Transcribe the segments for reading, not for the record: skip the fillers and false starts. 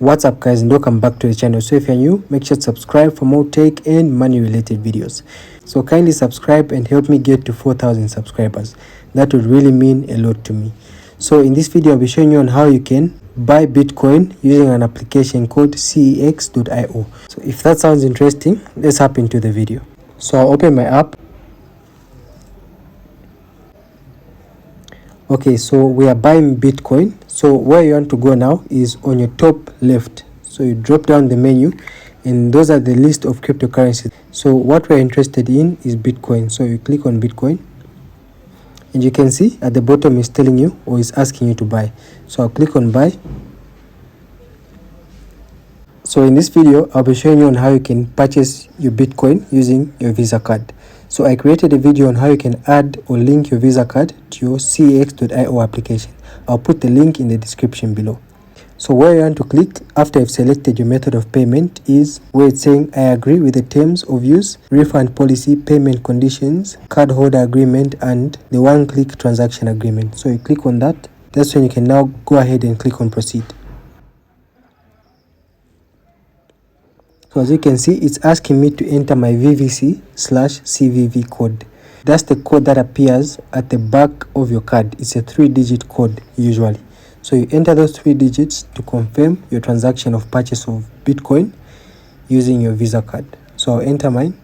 What's up guys, and welcome back to the channel. So if you're new, make sure to subscribe for more tech and money related videos. So kindly subscribe and help me get to 4,000 subscribers. That would really mean a lot to me. So in this video I'll be showing you on how you can buy Bitcoin using an application called cex.io. So if that sounds interesting, let's hop into the video. So I'll open my app. Okay, so we are buying Bitcoin. So where you want to go now is on your top left. So you drop down the menu and those are the list of cryptocurrencies. So what we're interested in is Bitcoin. So you click on Bitcoin and you can see at the bottom is telling you or is asking you to buy. So I'll click on buy. So in this video I'll be showing you on how you can purchase your Bitcoin using your Visa card. So I created a video on how you can add or link your Visa card to your cex.io application. I'll put the link in the description below. So where you want to click after you've selected your method of payment is where it's saying I agree with the terms of use, refund policy, payment conditions, cardholder agreement, and the one-click transaction agreement. So you click on that. That's when you can now go ahead and click on proceed. So as you can see, it's asking me to enter my VVC/CVV code. That's the code that appears at the back of your card. It's a 3-digit code usually. So you enter those 3 digits to confirm your transaction of purchase of Bitcoin using your Visa card. So I'll enter mine.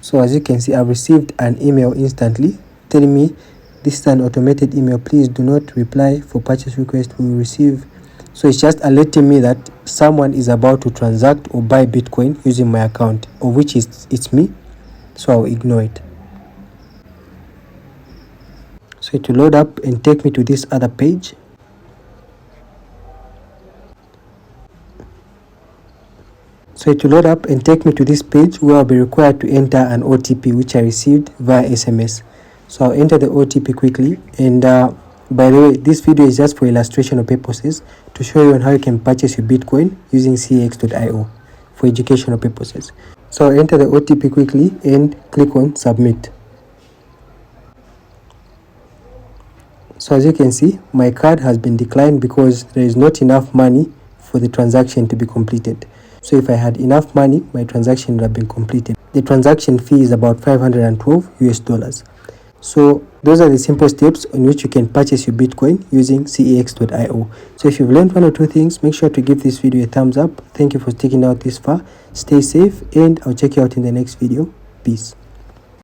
So as you can see, I've received an email instantly telling me this is an automated email. Please do not reply for purchase request. We will receive. So it's just alerting me that someone is about to transact or buy Bitcoin using my account, of which it's me. So I'll ignore it. So it will load up and take me to this other page. So it will load up and take me to this page where I'll be required to enter an OTP which I received via SMS. So I'll enter the OTP quickly, and by the way, this video is just for illustration purposes to show you on how you can purchase your Bitcoin using cex.io for educational purposes. So I'll enter the OTP quickly and click on submit. So as you can see, my card has been declined because there is not enough money for the transaction to be completed. So if I had enough money, my transaction would have been completed. The transaction fee is about $512 US. So those are the simple steps on which you can purchase your Bitcoin using cex.io. So if you've learned one or two things, make sure to give this video a thumbs up. Thank you for sticking out this far. Stay safe and I'll check you out in the next video. Peace.